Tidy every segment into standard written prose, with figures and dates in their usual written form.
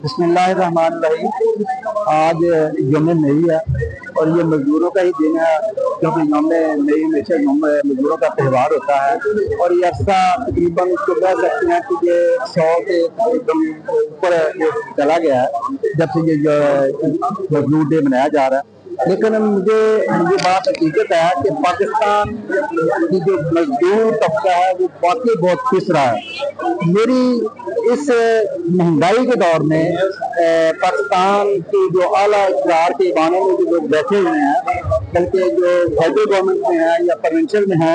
बिस्मिल्लाहिर्रहमानिर्रहीम। आज यौम नई है और ये मजदूरों का ही दिन है, क्योंकि यौम नई हमेशा यौम मजदूरों का त्यौहार होता है। और ये अरसा तकरीबन कह सकते हैं कि ये 100 के तकरीबन ऊपर ये चला गया है जब से ये मजदूर डे मनाया जा रहा है। लेकिन मुझे ये बात हकीकत है कि पाकिस्तान की जो मजदूर तबका है वो वाकई बहुत पिस रहा है। मेरी इस महंगाई के दौर में पाकिस्तान की जो आला इक़्तिदार के इबानों में जो लोग बैठे हुए हैं, बल्कि जो फेडरल गवर्नमेंट में है या प्रोविंशियल में है,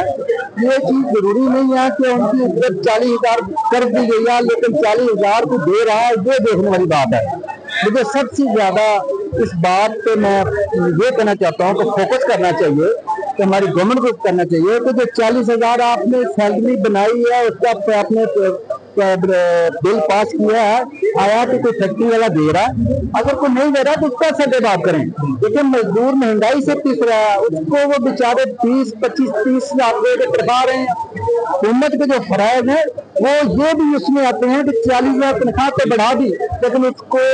ये चीज़ जरूरी नहीं है कि उनकी इज्जत 40,000 कर दी गई है, लेकिन 40,000 को दे रहा है, ये देखने वाली बात है। मुझे सबसे ज्यादा इस बात पे मैं ये कहना चाहता हूँ कि फोकस करना चाहिए कि हमारी गवर्नमेंट को करना चाहिए कि जो 40,000 आपने सैलरी बनाई है उसका आपने बिल पास किया है, आया कि कोई फैक्ट्री वाला दे रहा है, अगर कोई नहीं दे रहा तो उसका सदे बात करें। लेकिन मजदूर महंगाई से पिस रहा है, उसको वो बेचारे 20, 25, 30,000 दे के करवा रहे हैं। हुकूमत के जो फराइज है वो ये भी उसमें आते हैं कि 40,000 तनख्वाह तो बढ़ा दी, लेकिन उसके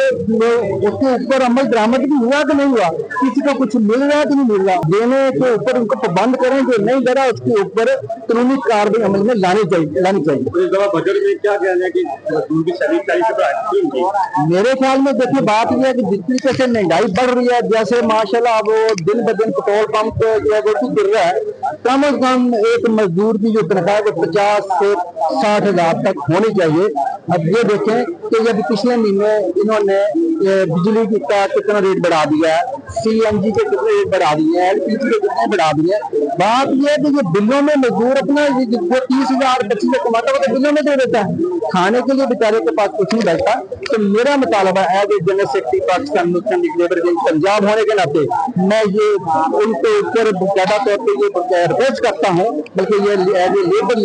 ऊपर अमल दरामद भी हुआ कि नहीं हुआ, किसी को कुछ मिल रहा है कि नहीं मिल रहा, देने के ऊपर उनको पाबंद करें, जो नहीं दे रहा उसके ऊपर कानूनी कार्रवाई अमल में लानी चाहिए। बजट में क्या कहना है कि मजदूर की सैलरी 40,000? मेरे ख्याल में देखिए बात यह है कि जिस तरीके से महंगाई बढ़ रही है, जैसे माशाल्लाह वो दिन ब दिन पेट्रोल पंप जो है वो गिर रहा है, कम अज कम एक मजदूर की जो तनख्वाह है वो 50 से 60,000 तक होनी चाहिए। अब ये देखें कि जब पिछले महीने इन्होंने बिजली का कितना रेट बढ़ा दिया है, CNG के कितने रेट बढ़ा दिए हैं, LPG के कितने बढ़ा दिए हैं। बात यह है कि ये बिलों में मजदूर अपना वो 30,000 25,000 कमाता है तो बिलों में दे देता है, खाने के लिए बेचारे के पास कुछ नहीं बचता। तो मेरा मुतालबा है कि जनरल सेक्रेटरी पाकिस्तान मुस्लिम लीग लेबर पंजाब होने के नाते मैं ये उनके ऊपर ज्यादा तौर पर ये रिक्वेस्ट करता हूँ, बल्कि ये लेबर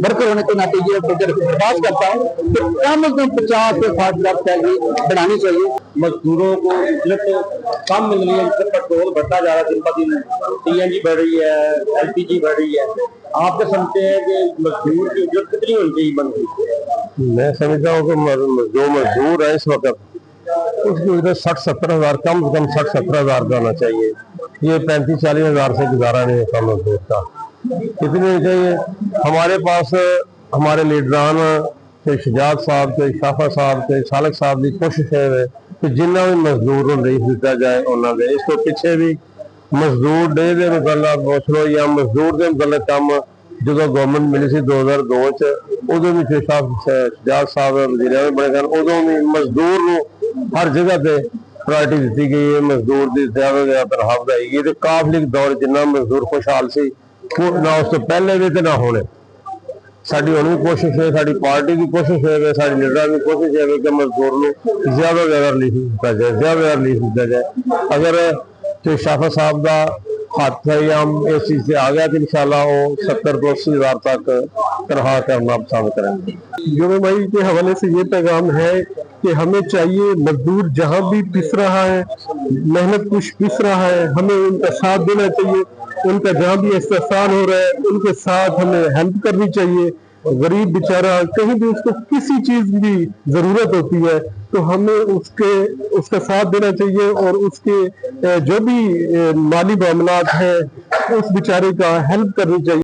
वर्कर होने के नाते ये दरख्वास्त करता हूँ कि कम अज कम 50 से 60,000 सैलरी बढ़ानी चाहिए। मजदूरों को इज्जत कम मिल रही है, जिससे पेट्रोल बढ़ता जा रहा है, दिन ब दिन CNG बढ़ रही है, LPG बढ़ रही है। आप क्या समझते हैं कि मजदूर की इज्जत कितनी होनी चाहिए बन रही? मैं समझता हूँ कि जो मजदूर है इस वक्त उसकी इधर 60-70 हज़ार कम से कम 60-70 हज़ार का होना चाहिए। ये 35-40 हज़ार से गुजारा नहीं होता मजदूर का। कितने चाहिए? हमारे पास हमारे लीडरान के शजात साहब के शाफा साहब के सालक साहब की कोशिश है कि जिन्ना भी मजदूर ਨੂੰ ਰਈਸ ਦਿੱਤਾ ਜਾਏ ਉਹਨਾਂ ਦੇ। ਇਸ ਤੋਂ ਪਿੱਛੇ ਵੀ ਮਜ਼ਦੂਰ ਡੇ ਦੇ ਮੁਤਲਕ ਪੁੱਛ ਲਓ ਜਾਂ ਮਜ਼ਦੂਰ ਦੇ ਮੁਤਲਕ ਕੰਮ ਜਦੋਂ ਗਵਰਨਮੈਂਟ ਮਿਲੀ ਸੀ 2002 ਚ, ਉਦੋਂ ਵੀ ਸ਼ਜਾਤ ਸਾਹਿਬ ਵਜ਼ੀਰ ਆਜ਼ਮ ਬਣੇ ਸਨ, ਉਦੋਂ ਵੀ ਮਜ਼ਦੂਰ ਨੂੰ ਹਰ ਜਗ੍ਹਾ ਤੇ ਪ੍ਰਾਇਰਟੀ ਦਿੱਤੀ ਗਈ ਹੈ। ਮਜ਼ਦੂਰ ਦੀ ਜ਼ਿਆਦਾ ਤਨਖਾਹ ਵਧਾਈ ਗਈ ਤੇ ਕਾਫਲੀ ਦੌਰ ਜਿੰਨਾ ਮਜ਼ਦੂਰ ਖੁਸ਼ਹਾਲ ਸੀ ਨਾ ਉਸ ਤੋਂ ਪਹਿਲੇ ਵੀ ਤੇ ਨਾ ਹੁਣੇ। ਸਾਡੀ ਹੁਣ ਵੀ ਕੋਸ਼ਿਸ਼ ਹੈ, ਸਾਡੀ ਪਾਰਟੀ ਦੀ ਕੋਸ਼ਿਸ਼ ਹੈ, ਸਾਡੀ ਲੀਡਰਾਂ ਦੀ ਕੋਸ਼ਿਸ਼ ਹੈ ਕਿ ਮਜ਼ਦੂਰ ਨੂੰ ਜ਼ਿਆਦਾ ਤੋਂ ਜ਼ਿਆਦਾ ਰਿਲੀਫ ਦਿੱਤਾ ਜਾਏ, ਜ਼ਿਆਦਾ ਰਿਲੀਫ ਦਿੱਤਾ ਜਾਏ। ਅਗਰ ਸ਼ਾਫਾ ਸਾਹਿਬ ਦਾ हथ या इस चीज से आ गया तो इंशाल्लाह वो 70 ਤੋਂ 80,000 तक तनख्वाह करना पसंद करेंगे। जुमे भाई के हवाले से ये पैगाम है कि हमें चाहिए मजदूर जहाँ भी पिस रहा है, मेहनत कुछ पिस रहा है, हमें उनका साथ देना चाहिए। उनका जहाँ भी एहसान हो रहा है उनके साथ हमें हेल्प करनी चाहिए। गरीब बेचारा कहीं भी उसको किसी चीज की जरूरत होती है तो हमें उसका साथ देना चाहिए और उसके जो भी माली मामलात है उस बेचारे का हेल्प करनी चाहिए।